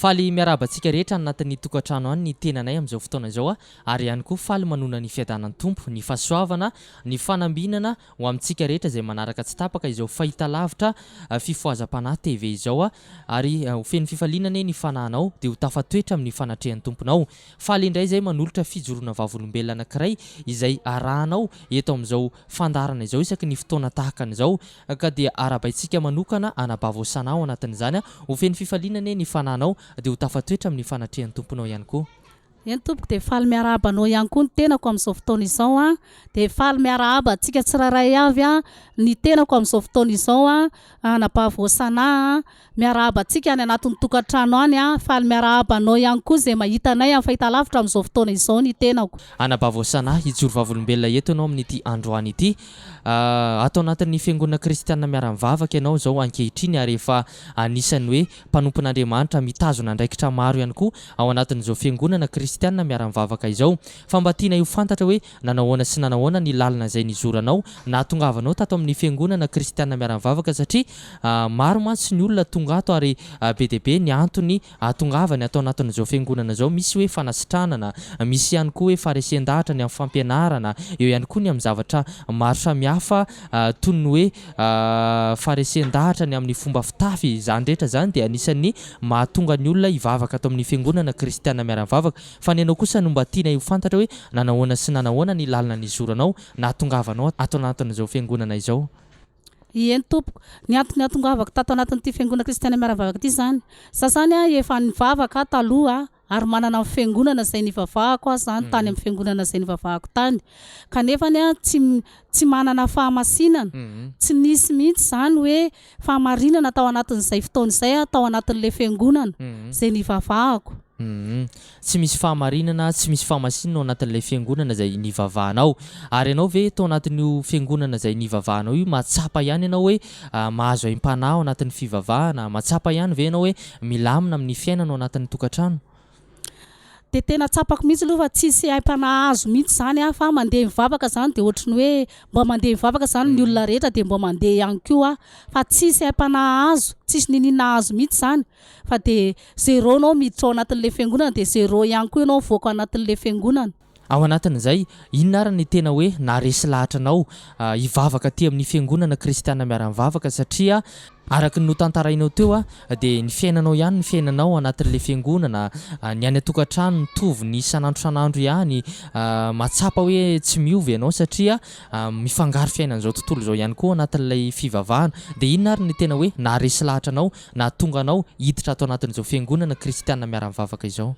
faly miaraba antsika rehetra anatin'ny tokantrano any ny tenanay amin'izao fotoana izao ary ihany koa faly manona ny fiadanan'ny tompo ny fahasoavana ny fanambinana ho amintsika rehetra izay manaraka tsy tapaka izao fahita lavitra fifoazam-panahy TV izao ary ho feno fifalinana ny fanahinao dia ho tafatoetra amin'ny fanatrehan'ny tomponao. Faly indray izay manolotra fijoroana vavolombelona anankiray izay arahanao eto amin'izao fandarana izao isaky ny fotoana tahaka an'izao ka dia arabaintsika manokana anabavosana ao anatin'izany ho feno fifalinana ny fanahinao dia ho tafatoetra amin'ny fanatrehan'ny tomponao ihany koa. Eny tompoko dia faly miarahaba anao ihany koa ny tenako amin'izao fotoana izao dia faly miarahaba antsika tsirairay avy ny tenako amin'izao fotoana izao anabavosana miarahaba antsika any anatin'ny tokantrano any faly miarahaba anao ihany koa izay mahita anay amin'ny fahitalavitra amin'izao fotoana izao ny tenako. Anabavosana hijoro vavolombelona eto ianao amin'ity androany ity atao anatin'ny fiangonana kristianina miara-mivavaka ianao izao ankehitriny ary efa anisan'ny hoe mpanompon'Andriamanitra mitazona andraikitra maro ihany koa ao anatin'izao fiangonana kristianina miara-mivavaka izao. Fa mba tiana io fantatra hoe nanahoana sy nanahoana ny lalina izay nizoranao na tongavanao tato amin'ny fiangonana kristianina miara-mivavaka satria maro mantsy ny olona tonga ato ary be dia be ny antony tongavany atao anatin'izao fiangonana izao. Misy hoe fanasitranana, misy ihany koa hoe faresen-dahatra ny amin'ny fampianarana, eo ihany koa ny amin'ny zavatra maro samihafa toy ny hoe faresen-dahatra ny amin'ny fomba fitafy. Izany rehetra izany dia anisan'ny mahatonga ny olona hivavaka ato amin'ny fiangonana kristianina miara-mivavaka. Fa ny anao kosa no mba tiana ho fantatra hoe nanahoana sy nanahoana ny lalina nizoranao na tongavanao ato anatin'izao fiangonana izao. Eny tompoko ny antony atongavako tato anatin'ity fiangonana kristianina miara-mivavaka ity zany sasany efa nivavaka taloha ary manana amin'ny fiangonana izay nivavahako zany tany amin'ny fiangonana izay nivavahako tany kanefany tsy manana fahamasinana tsy nisy mihitsy zany hoe fahamarinana tao anatin'izay fotoana izay tao anatin'ilay fiangonana izay nivavahako. Tsy misy fahamarinana, tsy misy fahamasinana ao anatin'ilay fiangonana izay nivavahanao ary ianao ve tao anatin'io fiangonana izay nivavahanao io matsapa ihany ianao hoe mahazo aim-panahy ao anatin'ny fivavahana, matsapa ihany ve ianao hoe milamina amin'ny fiainana ao anatin'ny tokantrano? Dia tena tsapako mihitsy aloha fa tsisy aim-panahy azo mihitsy zany fa mandeha mivavaka zany dia ohatry ny hoe mba mandeha mivavaka zany ny olona rehetra dia mba mandeha ihany koa fa tsisy aim-panahy azo, tsisy ninina azo mihitsy zany fa dia zéro anao miditra ao anatin'ilay fiangonana dia zéro ihany koa ianao voaka ao anatin'ilay fiangonana. Ao anatin'izay inona ary ny tena hoe naresy lahatra-nao hivavaka aty amin'ny fiangonana kristianina miara-mivavaka satria araka ny notantarainao teo dia ny fiainanao ihany ny fiainanao anatin'ilay fiangonana ny any tokantrano mitovy ny isan'andro san'andro ihany matsapa hoe tsy miovy ianao satria mifangaro fiainan'izao tontolo izao ihany koa anatin'ilay fivavahana. Dia inona ary ny tena hoe naresy lahatra-nao na tonga anao hiditra ato anatin'izao fiangonana kristianina miara-mivavaka izao?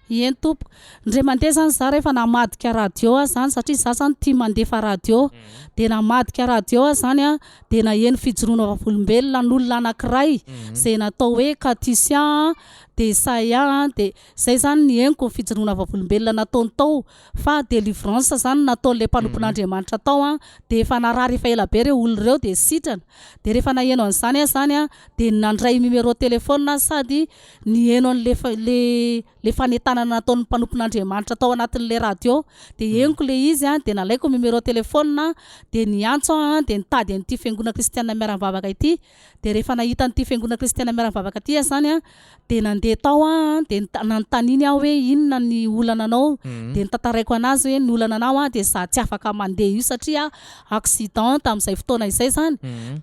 Eny tompoko ndray mandeha zany za rehefa namadika radio zany satria za zany tia mandefa radio dia namadika radio zany dia naheno fijoroana vavolombelona n'olona anankiray izay natao hoe Katisha dia Isaia dia izay zany ny henoko ny fijoroana vavolombelona nataony tao fa délivrance zany nataon'ilay mpanompon'Andriamanitra tao dia efa narary efa ela be ireo olona ireo dia sitrana dia rehefa naheno an'izany zany dia nandray numéro téléphone sady niheno an'ilay fanentanana nataon'ny mpanompon'Andriamanitra tao anatin'ilay radio dia henoko ilay izy dia nalaiko numéro téléphone dia niantso dia nitady an'ity fiangonana kristianina miara-mivavaka ity dia rehefa nahita an'ity fiangonana kristianina miara-mivavaka ity zany dia nandeha tao dia nanontaniany aho hoe inona ny olana anao dia nitantaraiko anazy hoe ny olana anao dia za tsy afaka mandeha io satria accident tamin'izay fotoana izay zany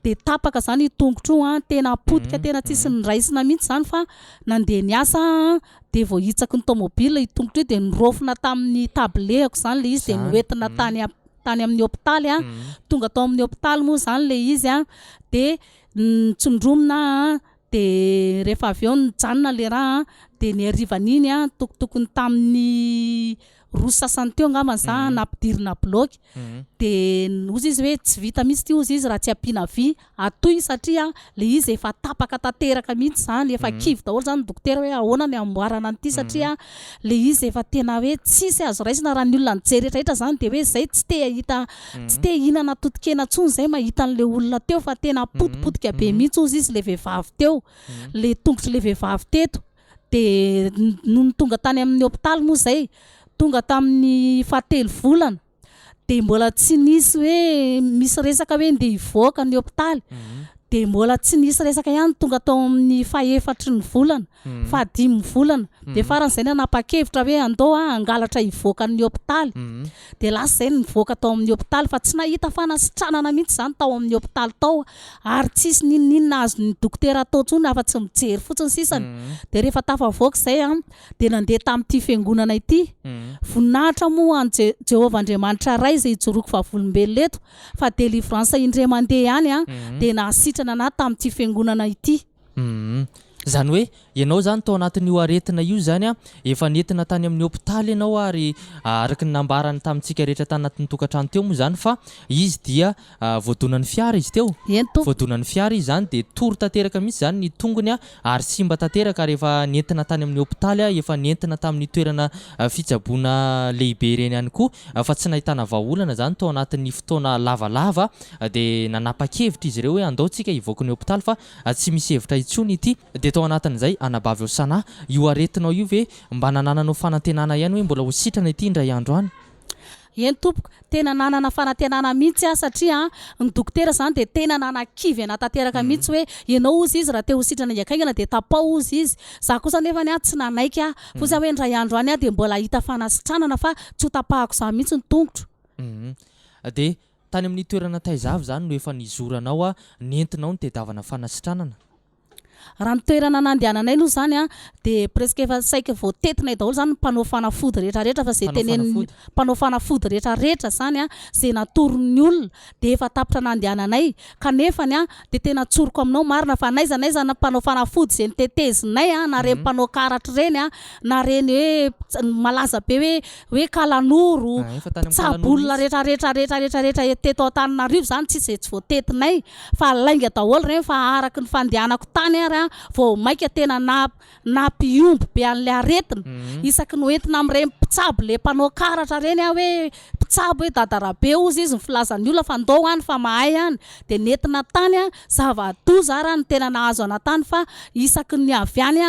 dia tapaka zany tongotro tena potika tena tsisy niraisina mihitsy zany fa nandeha niasa dia vao hitsaka ny tomobile itongotro io dia nirofona tamin'ny tablehako zany ilay izy dia noentina tany amin'ny hôpitaly tonga tao amin'ny hôpitaly moa zany ilay izy dia nitsondromina dia rehefa avy eo nijanona ilay raha dia ny harivan'iny tokotokony tamin'ny roa sasany teo angamba za nampidirina bloky dia ozy izy hoe tsy vita mihitsy ty ozy izy raha tsy ampiana vy atoy satria ilay izy efa tapaka tanteraka mihitsy zany efa kivy daholo zany dokotera hoe ahoana ny amboarana an'ity satria ilay izy efa tena hoe tsisy azo raisina raha ny olona nijery rehetra zany dia hoe zay tsy te hihinana totokena tsony zay mahita an'ilay olona teo fa tena potipotika be mihitsy ozy izy ilay vehivavy teo ilay tongotry ilay vehivavy teto dia no tonga tany amin'ny hôpitaly moa zay tonga tamin'ny fahatelo volana dia mbola tsy nisy hoe misy resaka hoe ndeha hivoaka ny hôpitaly de mbola tsy nisy resaka ihany tonga tao amin'ny fahefatry ny volana fa 5 volana de faran'izay ny anapa-kevitra hoe andao angalatra hivoaka ny hôpitaly de lasa zay nivoaka tao amin'ny hôpitaly fa tsy nahita fanasitranana mihitsy zany tao amin'ny hôpitaly tao ary tsisy ninninina azo ny dokotera atao tsony afa-tsy mijery fotsiny sisany de rehefa tafavoaka zay de nandeha tamin'ity fiangonana ity voninahitra moa an Jehovah Andriamanitra ray izay ijoroako vavolombelona eto fa délivrance indray mandeha ihany de nahasitrana ana tamin'ity fiangonana ity. Zany hoe ianao zany tao anatin'io aretina io zany efa nentina tany amin'ny hôpitaly ianao ary araka ny nambarany tamintsika rehetra tany anatin'ny tokantrano teo moa zany fa izy dia voadonan'ny fiara izy teo. Voadonan'ny fiara izy zany de tory tanteraka mihitsy zany ny tongony ary simba tanteraka rehefa nentina tany amin'ny hôpitaly efa nentina tamin'ny toerana fitsaboana lehibe reny ihany koa fa tsy nahitana vahaolana zany tao anatin'ny fotoana lavalava de nanapa-kevitra izy ireo hoe andaontsika hivoaka ny hôpitaly fa tsy misy hevitra intsony ity de tao anatin'izay anabavy Osana io aretinao io ve mba nanananao fanantenana ihany hoe mbola ho sitrana ity indray andro any? Eny tompoko tena nanana fanantenana mihitsy satria ny dokotera zany de tena nanakivy ana tanteraka mihitsy hoe ianao ozy izy raha te ho sitrana hiakaingana de tapao ozy izy za kosa nefa tsy nanaiky fosa hoe indray andro any de mbola hita fanasitranana fa tsy ho tapahako za mihitsy ny tongotro. De tany amin'ny toerana taizavy zany no efa nizoranao nentinao ny tedavana fanasitranana. Raha nitoerana nandehananay aloha zany de presque efa saika voatetinay daholo zany mpanao fanafody rehetrarehetra fa zay tenen'ny mpanao fanafody rehetrarehetra zany zay natoron'ny olona de efa tapitra nandehananay kanefany de tena tsoroko aminao marina fa naiza mpanao fanafody zay nitetezinay na reny mpanao karatra reny na reny hoe malaza be hoe kalanoro tsabolona rehetrarehetra teto Antananarivo zany tsy zay tsy voatetinay fa lainga daholo reny fa araky ny fandehanako tany ary vao maika tena nampiomby be an'ilay aretina isaky ny entina amin'ireny mpitsabo le mpanao karatra reny hoe mpitsabo hoe dadarabe ozy izy ny filazan'ny olona fa andao any fa mahay any de nentina tany zava-doza ary ny tena nahazo ana tany fa isaky ny avy any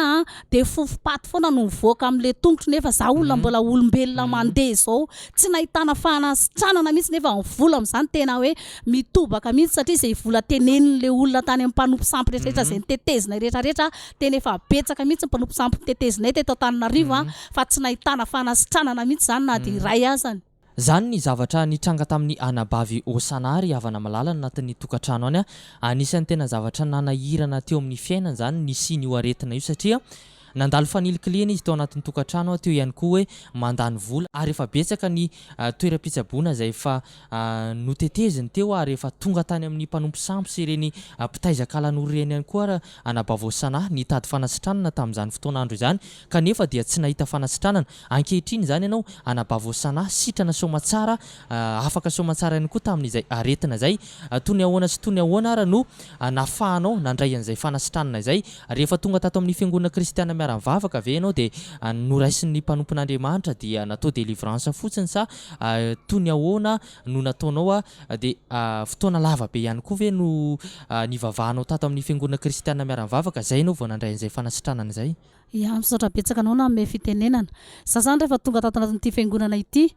de fofopaty foana no mivoaka amin'le tongotro nefa za olona mbola olombelona mandeha zao tsy nahitana fanasitranana mihitsy nefa mivola amin'izany tena hoe mitobaka mihitsy satria zay vola tenenin'le olona tany amin'ny mpanompo sampy rehetrarehetra zay nitetezinay rehetrarehetra tena efa betsaka mihitsy mpanompo sampy nitetezinay teto Antananarivo fa tsy nahitana fanasitranana mihitsy zany na de iray azany. Zany ny zavatra nitranga tamin'ny anabavy Osana ary havana malala anatin'ny tokantrano any anisan'ny tena zavatra nanahirana teo amin'ny fiainana zany ny siny aretina io satria nandalo faniliklina izy tao anatin'ny tokantrano teo ihany koa hoe mandany vola ary efa betsaka ny toeram-pitsaboana izay efa noteteziny teo ary efa tonga tany amin'ny mpanompo sampy sy ireny mpitaizakalan'olo reny ihany koa anabavy Osana nitady fanasitranana tamin'izany fotoanandro izany kanefa dia tsy nahita fanasitranana. Ankehitriny zany ianao anabavy Osana sitrana somatsara afaka somatsara ihany koa tamin'izay aretina izay tony ahoana sy tony ahoana ary no nafahanao nandray an'izay fanasitranana izay rehefa tonga tato amin'ny fiangonana kristiana miara-mivavaka ve ianao de noraisin'ny mpanompon'Andriamanitra dia natao délivrance fotsiny sa tony ahoana no nataonao de fotoana lava be ihany koa ve no nivavahanao tato amin'ny fiangonana kristiana miara-mivavaka zay ianao vao nandray an'izay fanasitranana izay? Misaotra betsaka anao na amin'ny fitenenana za zany rehefa tonga tato anatin'ity fiangonana ity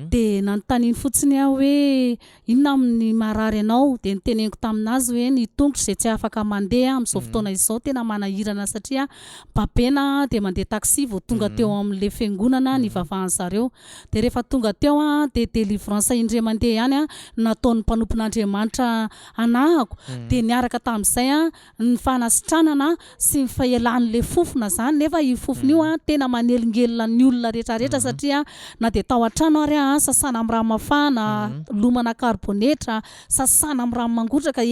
de nanontaniany fotsiny hoe inona amin'ny marary anao de niteneniko taminazy hoe ny tongotro zay tsy afaka mandeha amin'izao fotoana izao tena manahirana satria babena de mandeha taxi vao tonga teo amin'le fiangonana nivavahan zareo de rehefa tonga teo de délivrance indray mandeha ihany nataon'ny mpanompon'Andriamanitra anahako de niaraka tamin'izay ny fanasitranana sy ny fahelan'le fofona zany nefa io fofona io tena manelingelina ny olona rehetrarehetra satria na de tao an-trano ary sasana amin'ny rano mafana lomana karbonetra sasana amin'ny rano mangotraka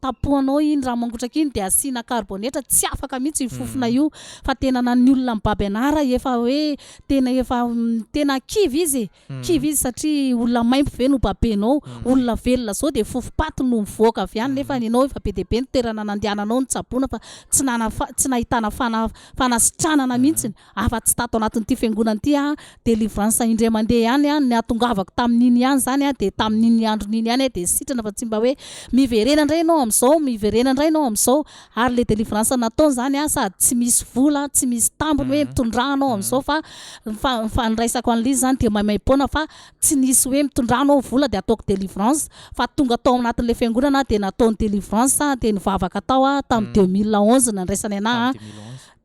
tapohanao iny rano mangotraka iny de asiana karbonetra tsy afaka mihitsy io fofona io fa tena na ny olona mibaby anara efa hoe tena kivy izy satria olona maimbo ve no babenao olona velona zao de fofopaty no mivoaka avy any nefa ianao efa be de be ny toerana nandehananao ny tsaboana fa tsy nahitana fanasitranana mihitsy afa-tsy tato anatin'ity fiangonana ity délivrance indray mandeha ihany ny atongavako tamin'iny ihany zany de tamin'iny andron'iny ihany de sitrana fa tsy mba hoe miverena indray ianao amin'izao miverena indray ianao amin'izao ary le délivrance nataony zany sady tsy misy vola tsy misy tambiny hoe mitondrahanao amin'izao fa niraisako an'lizy zany de maimaim-poana fa tsy nisy hoe mitondranao vola de ataoko délivrance fa tonga tao anatin'le fiangonana de nataony délivrance de nivavaka tao tamin'ny 2011 nandraisany anahy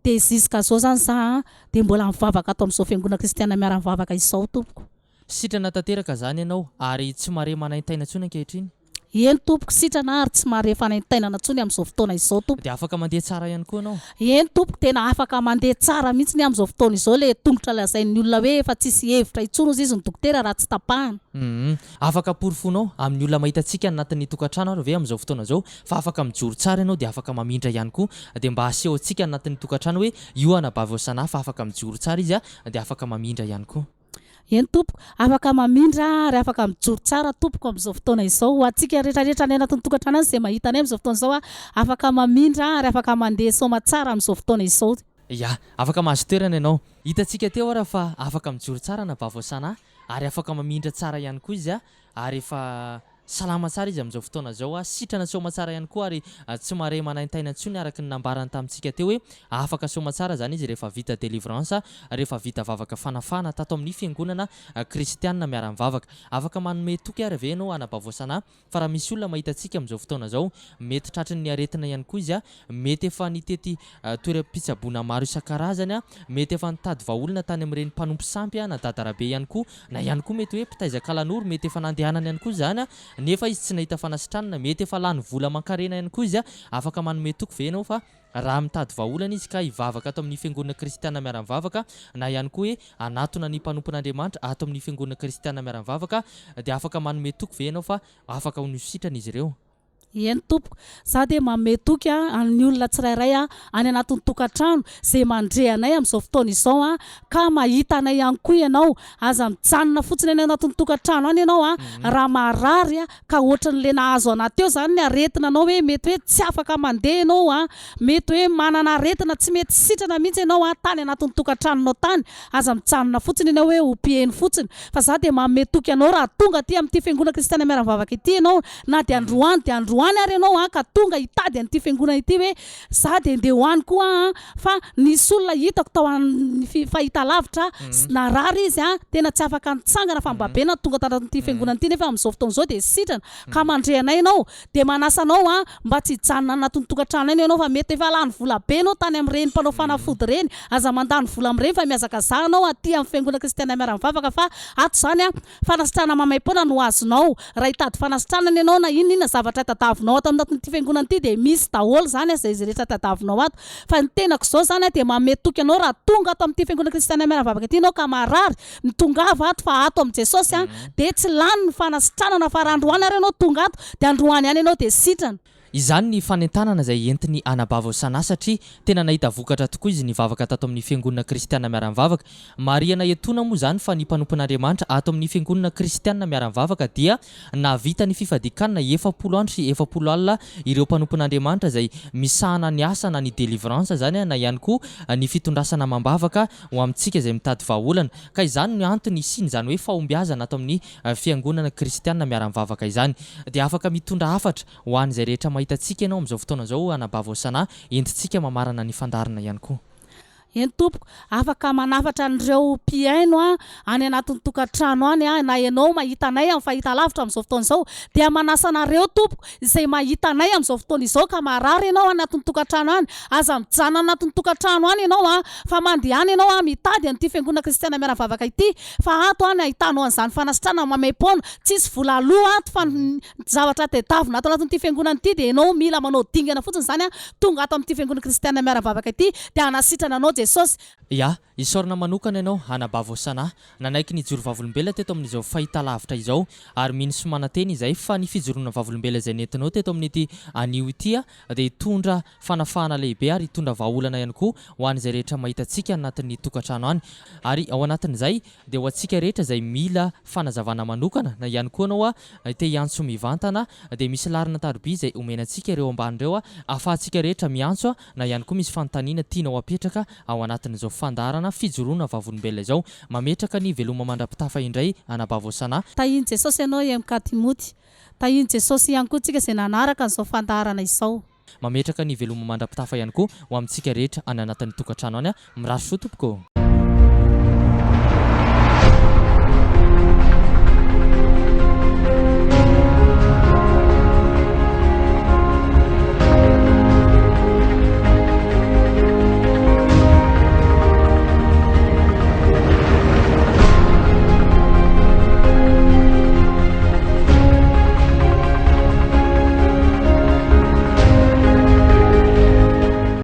de jusqu'à zao zany za de mbola mivavaka tao amin'izao fiangonana kristiana miara-mivavaka izao tompoko. Sitrana tanteraka zany ianao ary tsy mare manaintaina intsony ankehitriny. Eny tompoko sitrana ary tsy mare fanaintainana intsony amin'izao fotoana izao tompoko. De afaka mandeha tsara ihany koa ianao. Eny tompoko tena afaka mandeha tsara mihitsy amin'izao fotoana izao le tongotra lazain'ny olona hoe efa tsisy hevitra intsony izy ny dokotera raha tsy tapahana. Afaka porifonao amin'ny olona mahita antsika anatin'ny tokantrano ary ve amin'izao fotoana izao fa afaka mijoro tsara ianao de afaka mamindra ihany koa de mba aseho antsika anatin'ny tokantrano hoe io anabavy Osana fa afaka mijoro tsara izy de afaka mamindra ihany koa. Eny tompoko afaka mamindra ary afaka mijoro tsara tompoko amin'izao fotoana izao atsika rehetrarehetra ny anatin'ny tokantrano izay mahita anay amin'izao fotoana izao afaka mamindra ary afaka mandeha soma tsara amin'izao fotoana izao. Ya, afaka mahazo toerana ianao. Hitantsika teo ara fa afaka mijoro tsara anabavy Osana ary afaka mamindra tsara ihany koa izy ary efa salama tsara izy amin'izao fotoana izao sitrana soma tsara ihany koa ary tsy mare manaintaina intsony araka ny nambarany tamintsika teo hoe afaka soma tsara zany izy rehefa vita délivrance rehefa vita vavaka fanafana tato amin'ny fiangonana kristianina miara-mivavaka. Afaka manome toky ary ve ianao anabavy Osana fa raha misy olona mahita antsika amin'izao fotoana izao mety tratry ny aretina ihany koa izy mety efa nitety toeram-pitsaboana maro isan-karazany mety efa nitady vahaolona tany amin'ireny mpanompo sampy na dadarabe ihany koa na ihany koa mety hoe mpitaizakalan'oro mety efa nandehanany ihany koa zany nefa izy tsy nahita fanasitranana mety efa lany vola mankarena ihany koa izy afaka manome toky ve ianao fa raha mitady vahaolana izy ka hivavaka ato amin'ny fiangonana kristianina miara-mivavaka na ihany koa hoe anatona ny mpanompon'Andriamanitra ato amin'ny fiangonana kristianina miara-mivavaka de afaka manome toky ve ianao fa afaka ho nositrana izy ireo. Eny tompoko za de manome toky amin'ny olona tsirairay any anatin'ny tokantrano zay mandre anay amin'izao fotoana izao ka mahita anay ihany koa ianao aza mijanona fotsiny any anatin'ny tokantrano any ianao raha marary ka ohatran'le nahazo anaty eo zany ny aretina anao hoe mety hoe tsy afaka mandeha ianao mety hoe manana aretina tsy mety sitrana mihitsy ianao tany anatin'ny tokantranonao tany aza mijanona fotsiny ianao hoe opieny fotsiny fa za de manome toky ianao raha tonga aty amin'ity fiangonana kristiana miara-mivavaka ity ianao na de androany de androany ary ianao ka tonga hitady an'ity fiangonana ity hoe za de ndeha hoany koa fa nisy olona hitako tao amin'ny fahita lavitra narary izy tena tsy afaka nitsangana fa mba be na tonga tanatin'ity fiangonana ity nefa amin'izao fotoana izao de sitrana ka mandre anay ianao de manasa anao mba tsy hijanona anatin'ny tokantrano eny ianao fa mety efa lany vola be ianao tany amin'ireny mpanao fanafody reny aza mandany vola amin'ireny fa miazaka za anao aty amin'ny fiangonana kristiana miara-mivavaka fa ato zany fanasitrana mamaim-poana no azonao raha hitady fanasitranana ianao na inona zavatra tadavinao ato anatin'ity fiangonana ity de misy daholo zany izay izy rehetra tadavinao ato fa ny tenako izao zany de manome toky ianao raha tonga ato amin'ity fiangonana kristiana miara-mivavaka ity ianao ka marary mitongava ato fa ato amin'ny Jesosy de tsy lany ny fanasitranana fa raha androany ary ianao tonga ato de androany ihany ianao de sitrana. Izany ny fanentanana izay entiny anabavy Osana satria tena nahita vokatra tokoa izy nivavaka tato amin'ny fiangonana kristianina miara-mivavaka. Mariana etona moa zany fa ny mpanompon'Andriamanitra ato amin'ny fiangonana kristianina miara-mivavaka dia navita ny fifadikanana 70 andro sy 70 alina ireo mpanompon'Andriamanitra izay misahana ny asa na ny délivrance zany na ihany koa ny fitondrasana mambavaka ho amintsika izay mitady vahaolana ka izany no antony isiny zany hoe fahombiazana ato amin'ny fiangonana kristianina miara-mivavaka izany de afaka mitondra hafatra ho an'izay rehetra hitantsika ianao amin'izao fotoana izao anabavy Osana entintsika mamarana ny fandarina ihany koa. Eny tompoko afaka manafatra an'ireo mpiaino any anatin'ny tokantrano any na ianao mahita anay amin'ny fahita lavitra amin'izao fotoana izao dia manasa anareo tompoko izay mahita anay amin'izao fotoana izao ka marary ianao anatin'ny tokantrano any aza mijanona anatin'ny tokantrano any ianao fa mandehany ianao mitady an'ity fiangonana kristiana miara-mivavaka ity fa ato any ahitanao an'izany fanasitrana mamaim-poana tsisy vola aloha ato fa zavatra tedavina ato anatin'ity fiangonana ity de ianao mila manao dingana fotsiny zany tonga ato amin'ity fiangonana kristiana miara-mivavaka ity de anasitrana anao jesosy. Ya isorana manokana ianao hanabavosana nanaiky ny joro vavolombelona teto amin'izao fahita lavitra izao ary miny somana teny izay fa ny fijoroana vavolombelona izay nentinao teto amin'ity anio ity dia hitondra fanafahana lehibe ary hitondra vahaolana ihany koa ho an'izay rehetra mahitantsika anatin'ny tokantrano any ary ao anatin'izay dia ho antsika rehetra izay mila fanazavana manokana na ihany koa anao te hiantso mivantana dia misy larina taroby izay omenantsika ireo ambany ireo ahafahantsika rehetra miantso na ihany koa misy fanontaniana tianao apetraka ao anatin'izao fandarana fijoroana vavolombelona izao mametraka ny veloma mandrapitafa indray anabavosana. Tahiny jesosy ianao MK Timoty, tahiny jesosy ihany koa tsika izay nanaraka n'izao fandarana izao. Mametraka ny veloma mandrapitafa ihany koa ho amintsika rehetra any anatin'ny tokantrano any mirary soa tompoko.